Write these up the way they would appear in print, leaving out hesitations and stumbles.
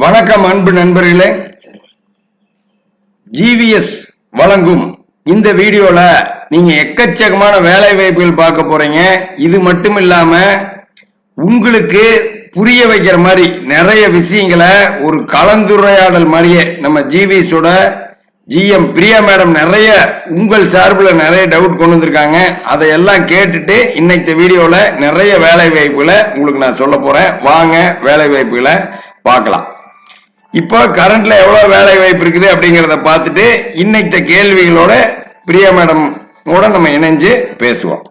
வணக்கம் அன்பு நண்பர்களே. ஜிவிஎஸ் வழங்கும் இந்த வீடியோல நீங்க எக்கச்சக்கமான வேலை வாய்ப்புகள் பார்க்க போறீங்க. இது மட்டும் இல்லாம உங்களுக்கு புரிய வைக்கிற மாதிரி நிறைய விஷயங்களை ஒரு கலந்துரையாடல் மாதிரியே நம்ம ஜிவிஎஸோட ஜிஎம் பிரியா மேடம் நிறைய உங்கள் சார்பில் நிறைய டவுட் கொண்டு வந்திருக்காங்க. அதையெல்லாம் கேட்டுட்டு இன்னைக்கு வீடியோல நிறைய வேலை வாய்ப்புகளை உங்களுக்கு நான் சொல்ல போறேன். வாங்க வேலை வாய்ப்புகளை பார்க்கலாம். இப்போ கரண்ட்ல எவ்வளவு வேலை வாய்ப்பு இருக்குது அப்படிங்கறத பார்த்துட்டு இன்னைக்கு கேள்விகளோட பிரியா மேடம் நம்ம இணைஞ்சு பேசுவோம்.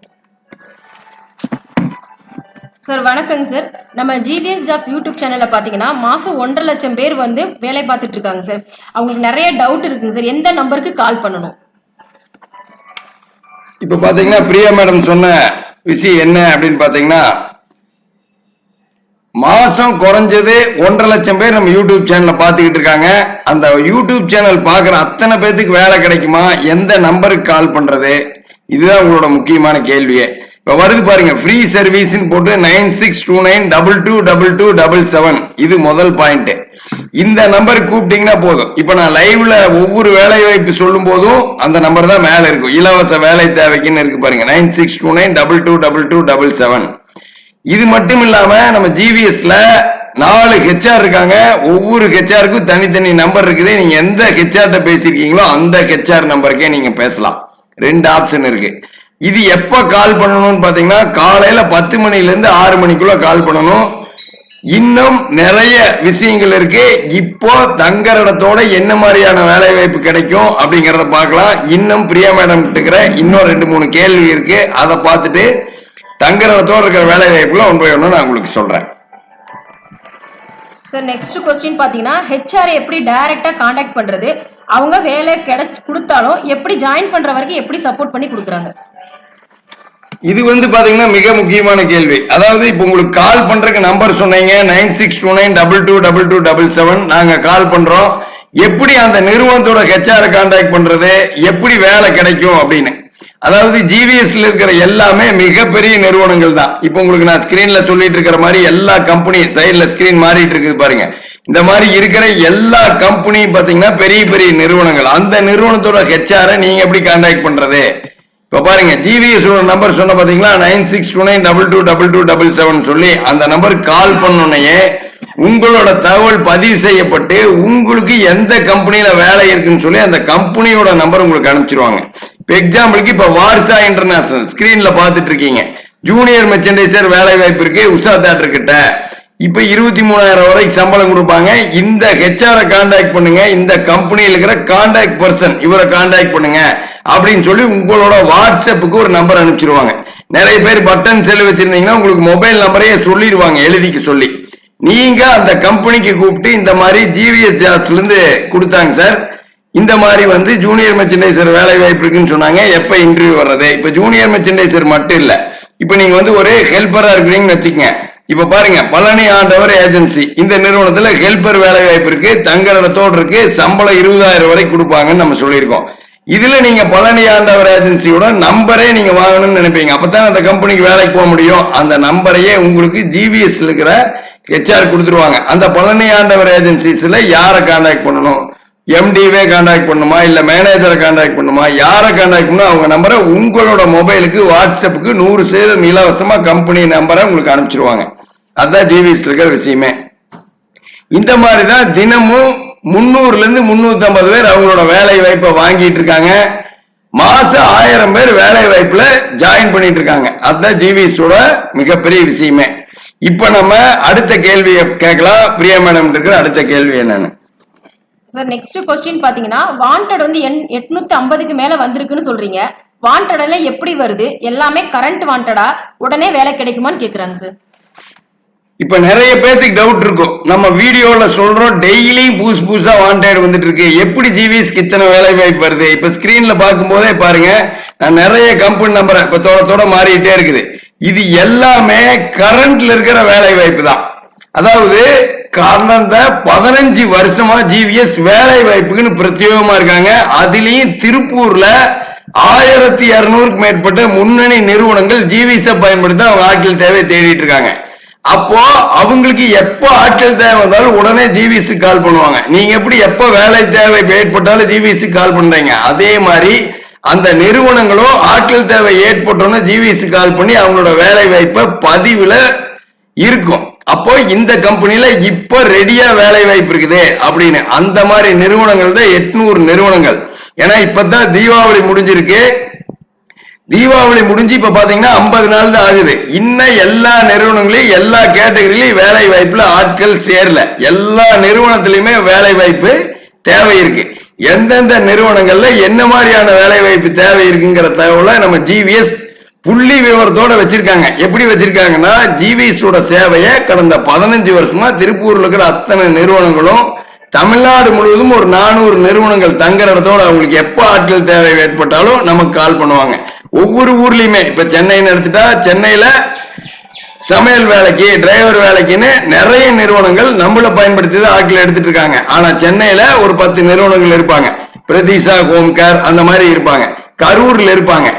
சார் வணக்கங்க சார். நம்ம ஜிவிஎஸ் ஜாப்ஸ் யூடியூப் சேனல்ல பாத்தீங்கன்னா மாசம் 1.5 லட்சம் பேர் வந்து வேலை பார்த்துட்டு இருக்காங்க சார். அவங்களுக்கு நிறைய டவுட் இருக்குங்க சார். எந்த நம்பருக்கு கால் பண்ணணும்? இப்ப பாத்தீங்கன்னா பிரியா மேடம் சொன்ன விஷயம் என்ன அப்படின்னு பாத்தீங்கன்னா, மாசம் குறைஞ்சது 1.5 லட்சம் பேர் நம்ம யூடியூப் சேனல்ல பாத்துக்கிட்டு இருக்காங்க. அந்த யூடியூப் சேனல் பாக்குற அத்தனை பேருக்கு வேலை கிடைக்குமா, எந்த நம்பருக்கு கால் பண்றது, இதுதான் உங்களோட முக்கியமான கேள்வியே. இப்ப வருது பாருங்க, ஃப்ரீ சர்வீஸ் போட்டு 9629222277. இது முதல் பாயிண்ட். இந்த நம்பருக்கு கூப்பிட்டீங்கன்னா போதும். இப்ப நான் லைவ்ல ஒவ்வொரு வேலை வாய்ப்பு சொல்லும் போதும் அந்த நம்பர் தான் மேல இருக்கும். இலவச வேலை தேவைக்குன்னு இருக்கு பாருங்க, 9629222277. இது மட்டும் இல்லாம நம்ம ஜிவிஎஸ்ல 4 ஹெச்ஆர் இருக்காங்க. ஒவ்வொரு ஹெச்ஆருக்கும் தனித்தனி நம்பர் இருக்குது. நீங்க எந்த ஹெச்ஆர் பேசிருக்கீங்களோ அந்த ஹெச்ஆர் நம்பருக்கே நீங்க பேசலாம். 2 ஆப்ஷன் இருக்கு. இது எப்ப கால் பண்ணணும்னு பாத்தீங்கன்னா, காலையில 10 மணில இருந்து 6 மணிக்குள்ள கால் பண்ணணும். இன்னும் நிறைய விஷயங்கள் இருக்கு. இப்போ தங்குற இடத்தோட என்ன மாதிரியான வேலை வாய்ப்பு கிடைக்கும் அப்படிங்கறத பார்க்கலாம். இன்னும் பிரியா மேடம் கிட்ட இன்னும் 2-3 கேள்வி இருக்கு. அதை பார்த்துட்டு தங்குற இடத்தோட இருக்கிற வேலை வாய்ப்புல ஒன்று நான் உங்களுக்கு சொல்றேன். சார் நெக்ஸ்ட் கொஸ்டின் பாத்தீங்கன்னா, ஹெச்ஆர் எப்படி டைரக்டா கான்டாக்ட் பண்றது, அவங்க வேலை கிடைச்சு கொடுத்தாலும் எப்படி ஜாயின் பண்ற வரைக்கும் எப்படி சப்போர்ட் பண்ணி கொடுக்குறாங்க? இது பாத்தீங்கன்னா மிக முக்கியமான கேள்வி. அதாவது இப்ப உங்களுக்கு கால் பண்றதுக்கு நம்பர் சொன்னீங்க, 9629222277. நாங்க கால் பண்றோம். எப்படி அந்த நிறுவனத்தோட ஹெச்ஆர் கான்டாக்ட் பண்றது, எப்படி வேலை கிடைக்கும் அப்படின்னு. அதாவது ஜிவிஎஸ்ல இருக்கிற எல்லாமே மிகப்பெரிய நிறுவனங்கள் தான். இப்ப உங்களுக்கு நான் ஸ்கிரீன்ல சொல்லிட்டு இருக்கிற மாதிரி எல்லா கம்பெனி சைட்ல ஸ்கிரீன் மாறிட்டு இருக்குது பாருங்க. இந்த மாதிரி இருக்கிற எல்லா கம்பெனியும் பாத்தீங்கன்னா பெரிய பெரிய நிறுவனங்கள். அந்த நிறுவனத்தோட ஹெச்ஆரை நீங்க எப்படி கான்டாக்ட் பண்றது? இப்ப பாருங்க, ஜிவிஎஸ் நம்பர் சொன்ன பாத்தீங்களா, 9629222277 சொல்லி அந்த நம்பருக்கு கால் பண்ணோன்னே உங்களோட தகவல் பதிவு செய்யப்பட்டு உங்களுக்கு எந்த கம்பெனியில வேலை இருக்குன்னு சொல்லி அந்த கம்பெனியோட நம்பர் உங்களுக்கு அனுப்பிச்சிருவாங்க. இப்ப எக்ஸாம்பிளுக்கு இப்ப வார்சா இன்டர்நேஷனல் ஸ்கிரீன்ல பாத்துட்டு இருக்கீங்க. ஜூனியர் மெர்ச்சன்டைசர் வேலை வாய்ப்பு இருக்கு உஷா தியேட்டர் கிட்ட. இப்ப 23,000 வரைக்கும் சம்பளம் கொடுப்பாங்க. இந்த ஹெச்ஆரை கான்டாக்ட் பண்ணுங்க, இந்த கம்பெனியில் இருக்கிற கான்டாக்ட் பர்சன் இவரை கான்டாக்ட் பண்ணுங்க அப்படின்னு சொல்லி உங்களோட வாட்ஸ்அப்புக்கு ஒரு நம்பர் அனுப்பிச்சிருவாங்க. நிறைய பேர் பட்டன் செல் வச்சிருந்தீங்கன்னா உங்களுக்கு மொபைல் நம்பரையே சொல்லிடுவாங்க எழுதிக்க சொல்லி. நீங்க அந்த கம்பெனிக்கு கூப்பிட்டு இந்த மாதிரி ஜிவிஎஸ் ஜாப்ஸ்ல இருந்து கொடுத்தாங்க சார், இந்த மாதிரி ஜூனியர் மெர்ச்சன்டைசர் வேலை வாய்ப்பு இருக்குன்னு சொன்னாங்க, எப்ப இன்டர்வியூ வர்றது. இப்ப ஜூனியர் மெர்ச்சன்டைசர் மட்டும் இல்ல, இப்ப நீங்க ஒரு ஹெல்பரா இருக்கிறீங்கன்னு வச்சுக்கங்க. இப்ப பாருங்க, பழனி ஆண்டவர் ஏஜென்சி இந்த நிறுவனத்துல ஹெல்பர் வேலை வாய்ப்பு இருக்கு, தங்குற இடத்தோடு இருக்கு, சம்பளம் 20,000 வரைக்கும் கொடுப்பாங்கன்னு நம்ம சொல்லியிருக்கோம். இதுல நீங்க பழனி ஆண்டவர் ஏஜென்சியோட நம்பரே நீங்க வாங்கணும்னு நினைப்பீங்க. அப்பதான் அந்த கம்பெனிக்கு வேலைக்கு போக முடியும். அந்த நம்பரையே உங்களுக்கு ஜிவிஎஸ் இருக்கிற ஹெச்ஆர் கொடுத்துருவாங்க. அந்த பழனி ஆண்டவர் ஏஜென்சிஸ்ல யாரை கான்டாக்ட் பண்ணணும், எம்டிவே கான்டாக்ட் பண்ணுமா இல்ல மேனேஜரை கான்டாக்ட் பண்ணுமா, யாரை கான்டாக்ட் பண்ணணும், அவங்க நம்பரை உங்களோட மொபைலுக்கு வாட்ஸ்அப்புக்கு 100% இலவசமா கம்பெனி நம்பரை உங்களுக்கு அனுப்பிச்சிருவாங்க. அதுதான் ஜிவிஎஸ் இருக்கிற விஷயமே. இந்த மாதிரிதான் தினமும் 300 இருந்து 350 பேர் அவங்களோட வேலை வாய்ப்பை வாங்கிட்டு இருக்காங்க. மாசம் 1000 பேர் வேலை வாய்ப்புல ஜாயின் பண்ணிட்டு இருக்காங்க. அதுதான் ஜிவிஎஸோட மிகப்பெரிய விஷயமே. இப்ப நம்ம அடுத்த கேள்வியை கேட்கலாம். பிரியா மேடம் இருக்கிற அடுத்த கேள்வி என்னன்னு சார், நெக்ஸ்ட் கொஸ்டின் பாத்தீங்கன்னா, வாண்டட் 850க்கு மேல வந்திருக்குன்னு சொல்றீங்க. வாண்டட்ல எப்படி வருது, எல்லாமே கரண்ட் வாண்டடா, உடனே வேலை கிடைக்குமான்னு கேக்குறாங்க சார். இப்ப நிறைய பேருக்கு டவுட் இருக்கும். நம்ம வீடியோல சொல்றோம், டெய்லி புதுசா வாண்டட் வந்துட்டு இருக்கு, எப்படி ஜிவிஎஸ்க்கு இத்தனை வேலை வாய்ப்பு வருது? இப்ப ஸ்கிரீன்ல பார்க்கும் போதே பாருங்க, நான் நிறைய கம்பெனி நம்பரை இப்ப தோட மாறிட்டே இருக்குது. இது எல்லாமே கரண்ட்ல இருக்கிற வேலை வாய்ப்பு தான். அதாவது கடந்த 15 வருஷமா ஜிவிஎஸ் வேலை வாய்ப்புக்குன்னு பிரத்யேகமா இருக்காங்க. அதுலயும் திருப்பூர்ல 1200க்கு மேற்பட்ட முன்னணி நிறுவனங்கள் ஜிவிஎஸ் பயன்படுத்த அவங்க ஆட்கள் தேவை தேடிட்டு இருக்காங்க. அப்போ அவங்களுக்கு எப்ப ஆட்கள் தேவை வந்தாலும் உடனே ஜிவிசி கால் பண்ணுவாங்க. நீங்க எப்படி எப்ப வேலை தேவை ஏற்பட்டாலும் ஜிவிசி கால் பண்றீங்க, அதே மாதிரி அந்த நிறுவனங்களும் ஆட்கள் தேவை ஏற்பட்டோன்னு ஜிவிசி கால் பண்ணி அவங்களோட வேலை வாய்ப்பை பதிவுல இருக்கும். அப்போ இந்த கம்பெனில இப்ப ரெடியா வேலை வாய்ப்பு இருக்குது அப்படின்னு அந்த மாதிரி நிறுவனங்கள் தான் 800 நிறுவனங்கள். ஏன்னா இப்பதான் தீபாவளி முடிஞ்சிருக்கு. தீபாவளி முடிஞ்சு இப்ப பாத்தீங்கன்னா 50 நாள் தான் ஆகுது. இன்னும் எல்லா நிறுவனங்களையும் எல்லா கேட்டகரியிலையும் வேலை வாய்ப்புல ஆட்கள் சேரல. எல்லா நிறுவனத்திலயுமே வேலை வாய்ப்பு தேவை இருக்கு. எந்தெந்த நிறுவனங்கள்ல என்ன மாதிரியான வேலை வாய்ப்பு தேவை இருக்குங்கிற தகவலை நம்ம ஜிவிஎஸ் புள்ளி விவரத்தோட வச்சிருக்காங்க. எப்படி வச்சிருக்காங்கன்னா, ஜிவிஎஸோட சேவையை கடந்த 15 வருஷமா திருப்பூர்ல இருக்கிற அத்தனை நிறுவனங்களும் தமிழ்நாடு முழுவதும் ஒரு 400 நிறுவனங்கள் தங்குற இடத்தோட அவங்களுக்கு எப்ப ஆட்கள் தேவை ஏற்பட்டாலும் நமக்கு கால் பண்ணுவாங்க. ஒவ்வொரு ஊர்லயுமே இப்ப சென்னைன்னு எடுத்துட்டா சென்னையில சமையல் வேலைக்கு டிரைவர் வேலைக்குன்னு நிறைய நிறுவனங்கள் நம்மள பயன்படுத்தி தான் ஆட்கள் எடுத்துட்டு இருக்காங்க. ஆனா சென்னையில ஒரு 10 நிறுவனங்கள் இருப்பாங்க. பிரதீஷா ஹோம் கேர் அந்த மாதிரி இருப்பாங்க, கரூர்ல இருப்பாங்க,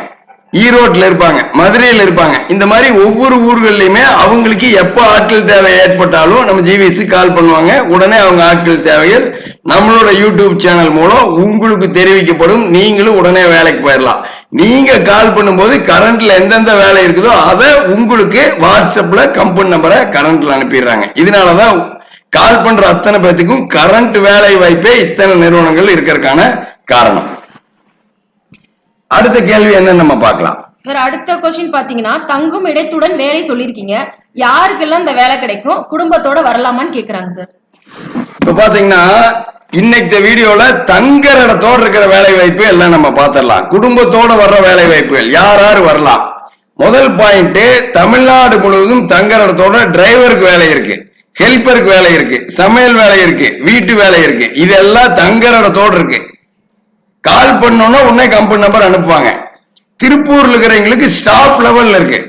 ஈரோட்ல இருப்பாங்க, மதுரையில் இருப்பாங்க. இந்த மாதிரி ஒவ்வொரு ஊர்கள்லயுமே அவங்களுக்கு எப்ப ஆட்கள் தேவை ஏற்பட்டாலும் நம்ம ஜிவிசி கால் பண்ணுவாங்க. உடனே அவங்க ஆட்கள் தேவைகள் நம்மளோட யூடியூப் சேனல் மூலம் உங்களுக்கு தெரிவிக்கப்படும். நீங்களும் உடனே வேலைக்கு போயிடலாம். நீங்க கால் பண்ணும்போது கரண்ட்ல எந்தெந்த வேலை இருக்குதோ அதை உங்களுக்கு வாட்ஸ்அப்ல கம்பெனி நம்பரை கரண்ட்ல அனுப்பிடுறாங்க. இதனாலதான் கால் பண்ற அத்தனை பேத்துக்கும் கரண்ட் வேலை வாய்ப்பே இத்தனை நிறுவனங்கள் இருக்கிறதுக்கான காரணம். அடுத்த கேள்வி என்னன்னு நம்ம பார்க்கலாம். சார், அடுத்த கொஸ்டின் பாத்தீங்கன்னா, தங்கும் இடத்துடன் வேலை சொல்லிருக்கீங்க, யாருக்கெல்லாம் இந்த வேலை கிடைக்கும், குடும்பத்தோட வரலாமான்னு கேக்குறாங்க சார். இப்ப பாத்தீங்கன்னா இன்னைக்கு வீடியோல தங்குற இடத்தோட இருக்கிற வேலை வாய்ப்பு எல்லாம் நம்ம பாத்திரலாம். குடும்பத்தோட வர்ற வேலை வாய்ப்புகள் யார் யார் வரலாம்? முதல் பாயிண்ட், தமிழ்நாடு முழுவதும் தங்குற இடத்தோட டிரைவருக்கு வேலை இருக்கு, ஹெல்பருக்கு வேலை இருக்கு, சமையல் வேலை இருக்கு, வீட்டு வேலை இருக்கு. இதெல்லாம் தங்குற இடத்தோட இருக்கு. கால் பண்ணோம்னா உடனே கம்பெனி நம்பர் அனுப்புவாங்க. திருப்பூர்ல இருக்கிறவங்களுக்கு ஸ்டாஃப் லெவல்ல இருக்கு.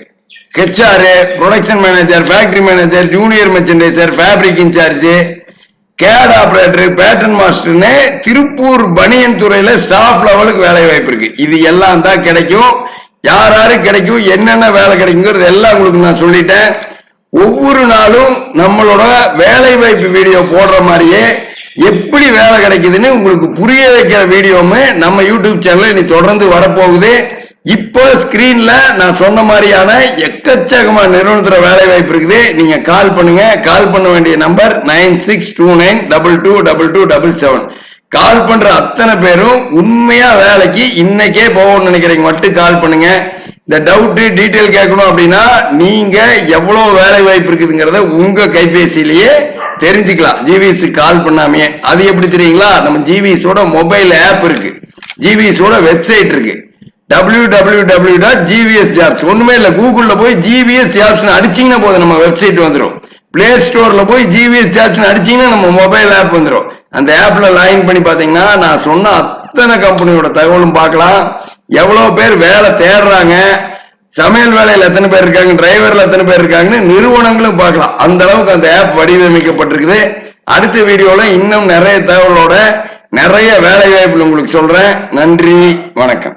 HR, production manager, factory manager, junior merchandiser, fabric incharge, gate operator, pattern மாஸ்டர்னு திருப்பூர் பனியன் துறையில ஸ்டாஃப் லெவலுக்கு வேலை வாய்ப்பு இருக்கு. இது எல்லாம் தான் கிடைக்கும். யார் யாரு கிடைக்கும், என்னென்ன வேலை கிடைக்குங்கிறது எல்லாம் உங்களுக்கு நான் சொல்லிட்டேன். ஒவ்வொரு நாளும் நம்மளோட வேலை வாய்ப்பு வீடியோ போடுற மாதிரியே எப்படி வேலை கிடைக்குதுன்னு உங்களுக்கு புரிய வைக்கிற வீடியோவுமே நம்ம யூடியூப் சேனல்ல இனி தொடர்ந்து வரப்போகுது. இப்போ ஸ்கிரீன்ல நான் சொன்ன மாதிரியான எக்கச்சக்கமான நிறுவனத்துல வேலை வாய்ப்பு இருக்குது. நீங்க கால் பண்ணுங்க. கால் பண்ண வேண்டிய நம்பர் 9629222277. கால் பண்ற அத்தனை பேரும் உண்மையா வேலைக்கு இன்னைக்கே போகணும்னு நினைக்கிறீங்க மட்டும் கால் பண்ணுங்க. இந்த டவுட் டீட்டெயில் கேட்கணும் அப்படின்னா நீங்க எவ்வளவு வேலை வாய்ப்பு இருக்குதுங்கிறத உங்க கைபேசியிலேயே தெரிஞ்சுக்கலாம், ஜிவிஎஸ் கால் பண்ணாமே. அது எப்படி தெரியுங்களா? நம்ம ஜிவிஎஸோட மொபைல் ஆப் இருக்கு, ஜிவிஎஸோட வெப்சைட் இருக்கு, www.gvsjobs. ஒண்ணுமே இல்ல, கூகுள்ல போய் ஜிவிஎஸ் ஜாப்ஸ் அடிச்சீங்கன்னா போதும் நம்ம வெப்சைட் வந்துடும். பிளே ஸ்டோர்ல போய் ஜிவிஎஸ் ஜாப்ஸ் அடிச்சீங்கன்னா நம்ம மொபைல் ஆப் வந்துடும். அந்த ஆப்ல லாகின் பண்ணி பாத்தீங்கன்னா நான் சொன்ன அத்தனை கம்பெனியோட தகவலும் பார்க்கலாம். எவ்வளவு பேர் வேலை தேடுறாங்க, சமையல் வேலையில எத்தனை பேர் இருக்காங்க, டிரைவர்ல எத்தனை பேர் இருக்காங்கன்னு நிறுவனங்களும் பார்க்கலாம். அந்த அளவுக்கு அந்த ஆப் வடிவமைக்கப்பட்டிருக்குது. அடுத்த வீடியோல இன்னும் நிறைய தகவலோட நிறைய வேலை வாய்ப்புகள் உங்களுக்கு சொல்றேன். நன்றி, வணக்கம்.